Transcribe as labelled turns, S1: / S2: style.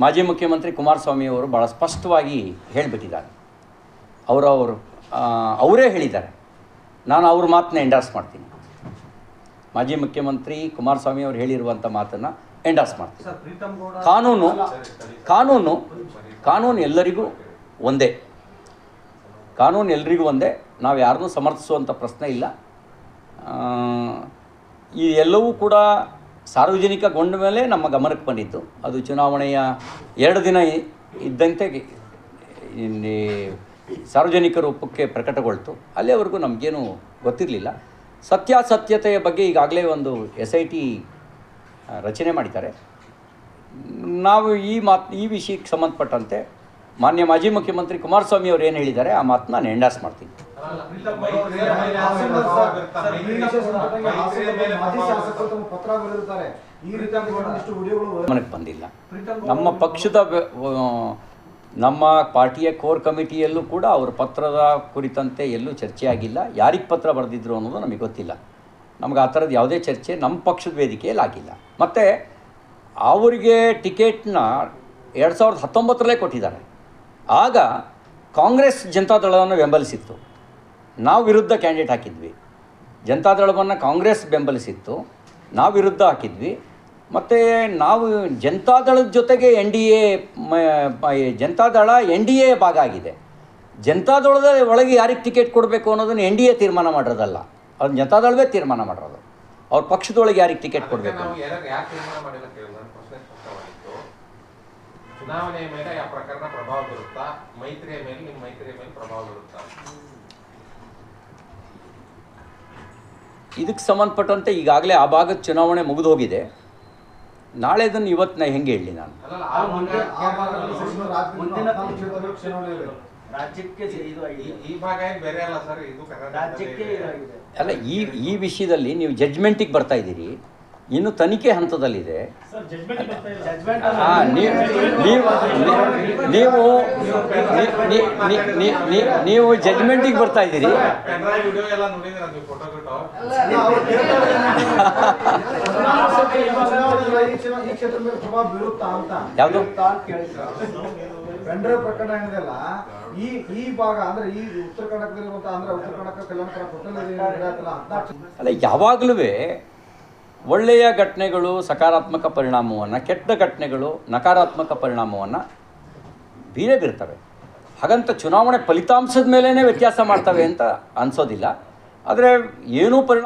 S1: ಮಾಜಿ ಮುಖ್ಯಮಂತ್ರಿ ಕುಮಾರಸ್ವಾಮಿ ಅವರು ಭಾಳ ಸ್ಪಷ್ಟವಾಗಿ ಹೇಳಿಬಿಟ್ಟಿದ್ದಾರೆ. ಅವರೇ ಹೇಳಿದ್ದಾರೆ. ನಾನು ಅವ್ರ ಮಾತನ್ನ ಎಂಡಾರ್ಸ್ ಮಾಡ್ತೀನಿ. ಮಾಜಿ ಮುಖ್ಯಮಂತ್ರಿ ಕುಮಾರಸ್ವಾಮಿ ಅವರು ಹೇಳಿರುವಂಥ ಮಾತನ್ನು ಎಂಡಾರ್ಸ್ ಮಾಡ್ತೀನಿ. ಕಾನೂನು ಎಲ್ಲರಿಗೂ ಒಂದೇ. ಕಾನೂನು ಎಲ್ರಿಗೂ ಒಂದೇ. ನಾವು ಯಾರನ್ನೂ ಸಮರ್ಥಿಸುವಂಥ ಪ್ರಶ್ನೆ ಇಲ್ಲ. ಈ ಎಲ್ಲವೂ ಕೂಡ ಸಾರ್ವಜನಿಕಗೊಂಡ ಮೇಲೆ ನಮ್ಮ ಗಮನಕ್ಕೆ ಬಂದಿತ್ತು. ಅದು ಚುನಾವಣೆಯ 2 ದಿನ ಇದ್ದಂತೆ ಸಾರ್ವಜನಿಕ ರೂಪಕ್ಕೆ ಪ್ರಕಟಗೊಳ್ತು. ಅಲ್ಲಿವರೆಗೂ ನಮಗೇನು ಗೊತ್ತಿರಲಿಲ್ಲ. ಸತ್ಯಾಸತ್ಯತೆಯ ಬಗ್ಗೆ ಈಗಾಗಲೇ ಒಂದು SIT ರಚನೆ ಮಾಡಿದ್ದಾರೆ. ನಾವು ಈ ವಿಷಯಕ್ಕೆ ಸಂಬಂಧಪಟ್ಟಂತೆ ಮಾನ್ಯ ಮಾಜಿ ಮುಖ್ಯಮಂತ್ರಿ ಕುಮಾರಸ್ವಾಮಿ ಅವರು ಏನು ಹೇಳಿದ್ದಾರೆ ಆ ಮಾತು ನಾನು ಎಂಡಾರ್ಸ್ ಮಾಡ್ತೀನಿ. ಗಮನಕ್ಕೆ ಬಂದಿಲ್ಲ. ನಮ್ಮ ಪಕ್ಷದ ನಮ್ಮ ಪಾರ್ಟಿಯ ಕೋರ್ ಕಮಿಟಿಯಲ್ಲೂ ಕೂಡ ಅವ್ರ ಪತ್ರದ ಕುರಿತಂತೆ ಎಲ್ಲೂ ಚರ್ಚೆ ಆಗಿಲ್ಲ. ಯಾರಿಗೆ ಪತ್ರ ಬರೆದಿದ್ರು ಅನ್ನೋದು ನಮಗೆ ಗೊತ್ತಿಲ್ಲ. ನಮ್ಗೆ ಆ ಥರದ್ದು ಯಾವುದೇ ಚರ್ಚೆ ನಮ್ಮ ಪಕ್ಷದ ವೇದಿಕೆಯಲ್ಲಿ ಆಗಿಲ್ಲ. ಮತ್ತು ಅವರಿಗೆ ಟಿಕೆಟ್ನ 2019ರಲ್ಲೇ ಕೊಟ್ಟಿದ್ದಾರೆ. ಆಗ ಕಾಂಗ್ರೆಸ್ ಜನತಾದಳವನ್ನು ಬೆಂಬಲಿಸಿತ್ತು. ನಾವು ವಿರುದ್ಧ ಕ್ಯಾಂಡಿಡೇಟ್ ಹಾಕಿದ್ವಿ. ಜನತಾದಳವನ್ನು ಕಾಂಗ್ರೆಸ್ ಬೆಂಬಲಿಸಿತ್ತು, ನಾವು ವಿರುದ್ಧ ಹಾಕಿದ್ವಿ. ಮತ್ತು ನಾವು ಜನತಾದಳದ ಜೊತೆಗೆ ಜನತಾದಳ NDA ಭಾಗ ಆಗಿದೆ. ಜನತಾದಳದ ಒಳಗೆ ಯಾರಿಗೆ ಟಿಕೆಟ್ ಕೊಡಬೇಕು ಅನ್ನೋದನ್ನು NDA ತೀರ್ಮಾನ ಮಾಡಿರೋದಲ್ಲ, ಅದು ಜನತಾದಳವೇ ತೀರ್ಮಾನ ಮಾಡಿರೋದು. ಅವ್ರ ಪಕ್ಷದೊಳಗೆ ಯಾರಿಗೆ ಟಿಕೆಟ್ ಕೊಡಬೇಕು.
S2: ಚುನಾವಣೆಯ ಮೇಲೆ ಆ ಪ್ರಕರಣ ಪ್ರಭಾವ ಬೀರುತ್ತಾ, ಮೈತ್ರಿಯ ಮೇಲೆ ನಿಮ್ಮ ಮೈತ್ರಿಯ ಮೇಲೆ ಪ್ರಭಾವ ಬೀರುತ್ತಾ?
S1: ಇದಕ್ಕೆ ಸಂಬಂಧಪಟ್ಟಂತೆ ಈಗಾಗಲೇ ಆ ಭಾಗದ ಚುನಾವಣೆ ಮುಗಿದು ಹೋಗಿದೆ. ನಾಳೆದನ್ನು ಇವತ್ತು ನಾ ಹೆಂಗೆ ಹೇಳಲಿ ನಾನು? ಅಲ್ಲ, ಈ ವಿಷಯದಲ್ಲಿ ನೀವು ಜಡ್ಜ್ಮೆಂಟಿಗೆ ಬರ್ತಾ ಇದ್ದೀರಿ. ಇನ್ನು ತನಿಖೆ ಹಂತದಲ್ಲಿದೆ. ನೀವು ಜಡ್ಜ್ಮೆಂಟಿಗೆ ಬರ್ತಾ ಇದ್ದೀರಿ. ಯಾವುದು
S3: ಪೆಂಡ್ರೈವ್ ಪ್ರಕರಣ ಏನಿದೆಲ್ಲ ಈ ಭಾಗ ಅಂದ್ರೆ ಈ ಉತ್ತರ ಕರ್ನಾಟಕದಲ್ಲಿರುವಂತ ಅಂದ್ರೆ ಉತ್ತರ ಕರ್ನಾಟಕ ಕಲ್ಯಾಣ
S1: ಅಲ್ಲ, ಯಾವಾಗಲೂ ಒಳ್ಳೆಯ ಘಟನೆಗಳು ಸಕಾರಾತ್ಮಕ ಪರಿಣಾಮವನ್ನು, ಕೆಟ್ಟ ಘಟನೆಗಳು ನಕಾರಾತ್ಮಕ ಪರಿಣಾಮವನ್ನು ಬೀರ್ತವೆ. ಹಾಗಂತ ಚುನಾವಣೆ ಫಲಿತಾಂಶದ ಮೇಲೇ ವ್ಯತ್ಯಾಸ ಮಾಡ್ತವೆ ಅಂತ ಅನಿಸೋದಿಲ್ಲ. ಆದರೆ ಏನೂ